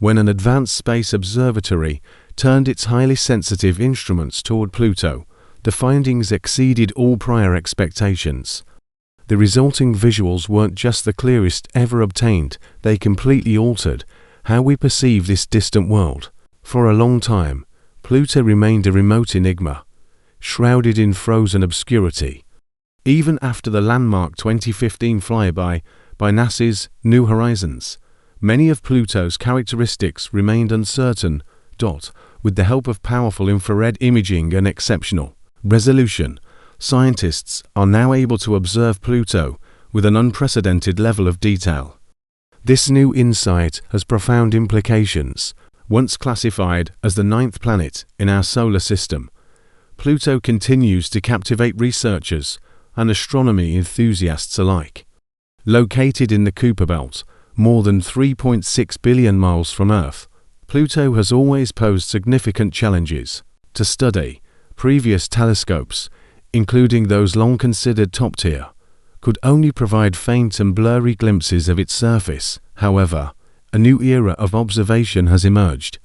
When an advanced space observatory turned its highly sensitive instruments toward Pluto, the findings exceeded all prior expectations. The resulting visuals weren't just the clearest ever obtained, they completely altered how we perceive this distant world. For a long time, Pluto remained a remote enigma, shrouded in frozen obscurity. Even after the landmark 2015 flyby by NASA's New Horizons, many of Pluto's characteristics remained uncertain. With the help of powerful infrared imaging and exceptional resolution, scientists are now able to observe Pluto with an unprecedented level of detail. This new insight has profound implications. Once classified as the 9th planet in our solar system, Pluto continues to captivate researchers and astronomy enthusiasts alike. Located in the Kuiper Belt, more than 3.6 billion miles from Earth, Pluto has always posed significant challenges. To study, previous telescopes, including those long considered top-tier, could only provide faint and blurry glimpses of its surface. However, a new era of observation has emerged.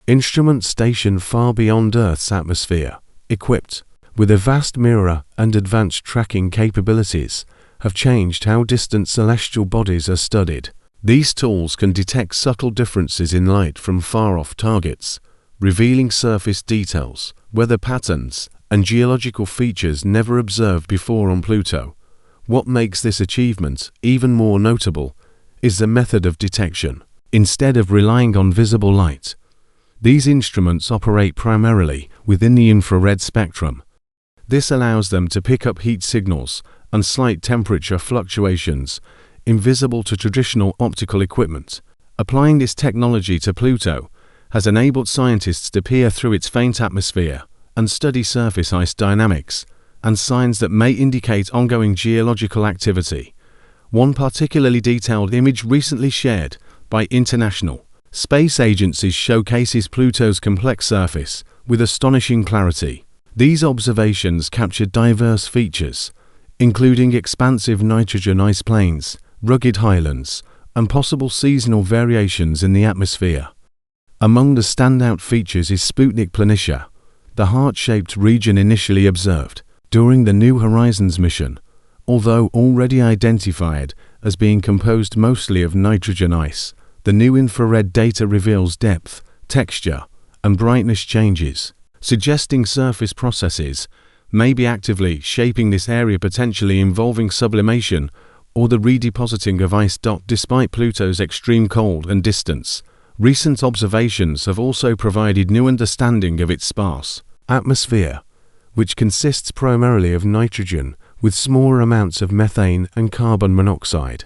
Instruments stationed far beyond Earth's atmosphere, equipped with a vast mirror and advanced tracking capabilities, have changed how distant celestial bodies are studied. These tools can detect subtle differences in light from far-off targets, revealing surface details, weather patterns, and geological features never observed before on Pluto. What makes this achievement even more notable is the method of detection. Instead of relying on visible light, these instruments operate primarily within the infrared spectrum. This allows them to pick up heat signals and slight temperature fluctuations invisible to traditional optical equipment. Applying this technology to Pluto has enabled scientists to peer through its faint atmosphere and study surface ice dynamics and signs that may indicate ongoing geological activity. One particularly detailed image recently shared by international space agencies showcases Pluto's complex surface with astonishing clarity. These observations captured diverse features, including expansive nitrogen ice plains, rugged highlands, and possible seasonal variations in the atmosphere. Among the standout features is Sputnik Planitia, the heart-shaped region initially observed during the New Horizons mission. Although already identified as being composed mostly of nitrogen ice, the new infrared data reveals depth, texture, and brightness changes, suggesting surface processes may be actively shaping this area, potentially involving sublimation or the redepositing of ice. Despite Pluto's extreme cold and distance, recent observations have also provided new understanding of its sparse atmosphere, which consists primarily of nitrogen with smaller amounts of methane and carbon monoxide.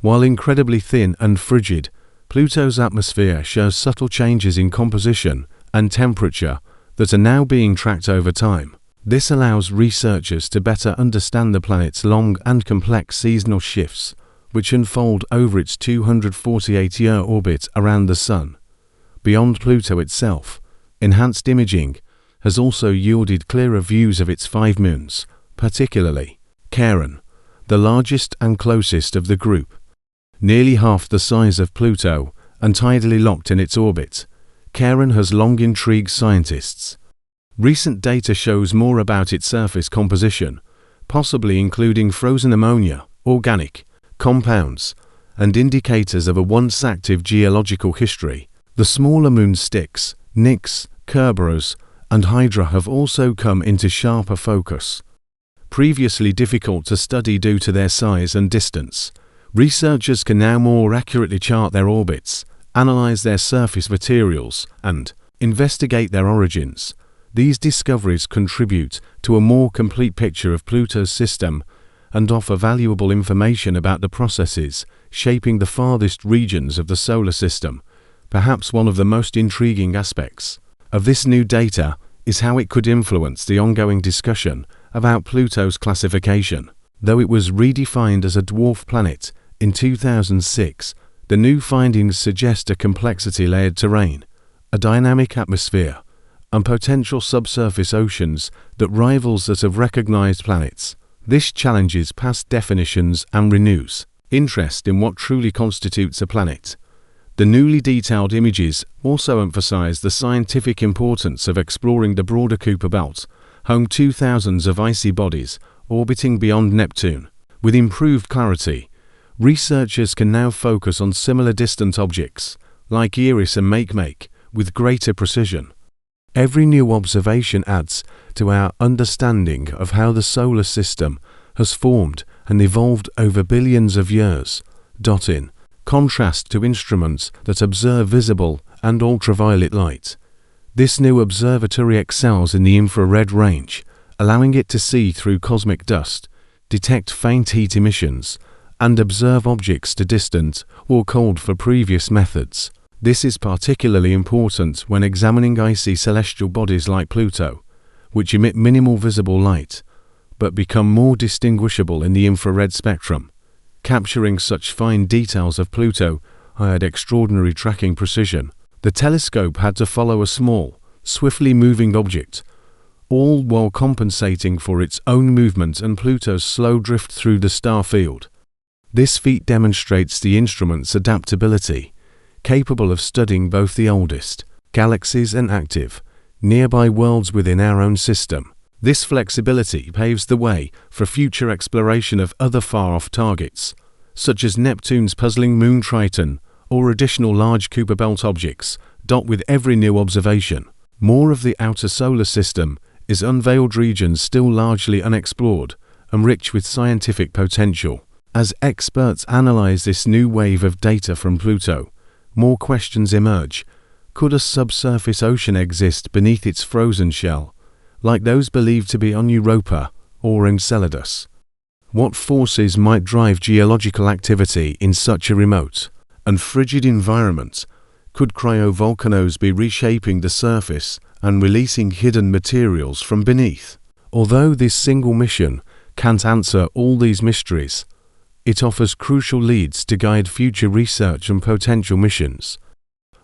While incredibly thin and frigid, Pluto's atmosphere shows subtle changes in composition and temperature that are now being tracked over time. This allows researchers to better understand the planet's long and complex seasonal shifts, which unfold over its 248-year orbit around the Sun. Beyond Pluto itself, enhanced imaging has also yielded clearer views of its 5 moons, particularly Charon, the largest and closest of the group. Nearly half the size of Pluto and tidally locked in its orbit, Charon has long intrigued scientists. Recent data shows more about its surface composition, possibly including frozen ammonia, organic compounds, and indicators of a once active geological history. The smaller moon Styx, Nix, Kerberos, and Hydra have also come into sharper focus. Previously difficult to study due to their size and distance, researchers can now more accurately chart their orbits, analyze their surface materials, and investigate their origins. These discoveries contribute to a more complete picture of Pluto's system and offer valuable information about the processes shaping the farthest regions of the solar system. Perhaps one of the most intriguing aspects of this new data is how it could influence the ongoing discussion about Pluto's classification. Though it was redefined as a dwarf planet in 2006, the new findings suggest a complexity-layered terrain, a dynamic atmosphere, and potential subsurface oceans that rivals that of recognized planets. This challenges past definitions and renews interest in what truly constitutes a planet. The newly detailed images also emphasize the scientific importance of exploring the broader Kuiper belt, home to thousands of icy bodies orbiting beyond Neptune. With improved clarity, researchers can now focus on similar distant objects, like Clearest and Makemake, with greater precision. Every new observation adds to our understanding of how the solar system has formed and evolved over billions of years. In contrast to instruments that observe visible and ultraviolet light, this new observatory excels in the infrared range, allowing it to see through cosmic dust, detect faint heat emissions, and observe objects too distant or cold for previous methods. This is particularly important when examining icy celestial bodies like Pluto, which emit minimal visible light, but become more distinguishable in the infrared spectrum. Capturing such fine details of Pluto had extraordinary tracking precision. The telescope had to follow a small, swiftly moving object, all while compensating for its own movement and Pluto's slow drift through the star field. This feat demonstrates the instrument's adaptability, capable of studying both the oldest galaxies and active, nearby worlds within our own system. This flexibility paves the way for future exploration of other far-off targets, such as Neptune's puzzling moon Triton or additional large Kuiper belt objects. With every new observation, more of the outer solar system is unveiled, regions still largely unexplored and rich with scientific potential. As experts analyze this new wave of data from Pluto, more questions emerge. Could a subsurface ocean exist beneath its frozen shell, like those believed to be on Europa or Enceladus? What forces might drive geological activity in such a remote and frigid environment? Could cryovolcanoes be reshaping the surface and releasing hidden materials from beneath? Although this single mission can't answer all these mysteries, it offers crucial leads to guide future research and potential missions.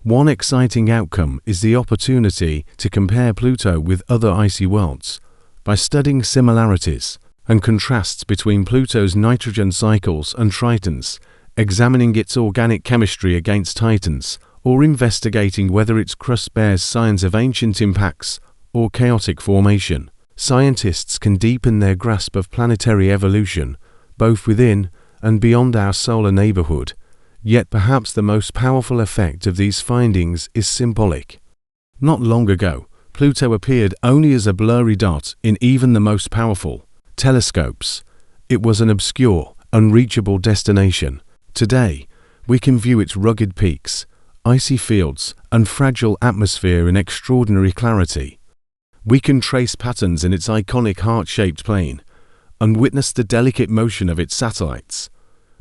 One exciting outcome is the opportunity to compare Pluto with other icy worlds. By studying similarities and contrasts between Pluto's nitrogen cycles and Triton's, examining its organic chemistry against Titan's, or investigating whether its crust bears signs of ancient impacts or chaotic formation, scientists can deepen their grasp of planetary evolution, both within and beyond our solar neighborhood. Yet perhaps the most powerful effect of these findings is symbolic. Not long ago, Pluto appeared only as a blurry dot in even the most powerful telescopes. It was an obscure, unreachable destination. Today, we can view its rugged peaks, icy fields, and fragile atmosphere in extraordinary clarity. We can trace patterns in its iconic heart-shaped plane and witness the delicate motion of its satellites.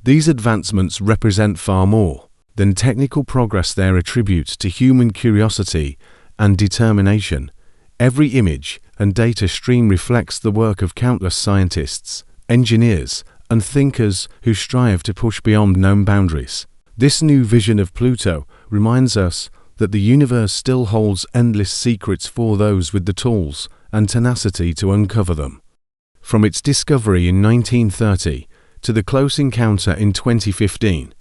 These advancements represent far more than technical progress. They attribute to human curiosity and determination. Every image and data stream reflects the work of countless scientists, engineers, and thinkers who strive to push beyond known boundaries. This new vision of Pluto reminds us that the universe still holds endless secrets for those with the tools and tenacity to uncover them. From its discovery in 1930 to the close encounter in 2015,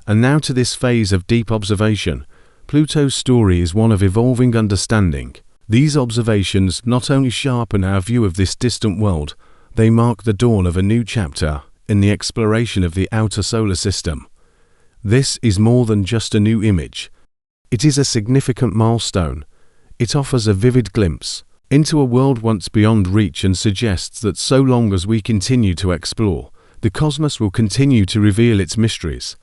and now to this phase of deep observation, Pluto's story is one of evolving understanding. These observations not only sharpen our view of this distant world, they mark the dawn of a new chapter in the exploration of the outer solar system. This is more than just a new image. It is a significant milestone. It offers a vivid glimpse into a world once beyond reach and suggests that so long as we continue to explore, the cosmos will continue to reveal its mysteries.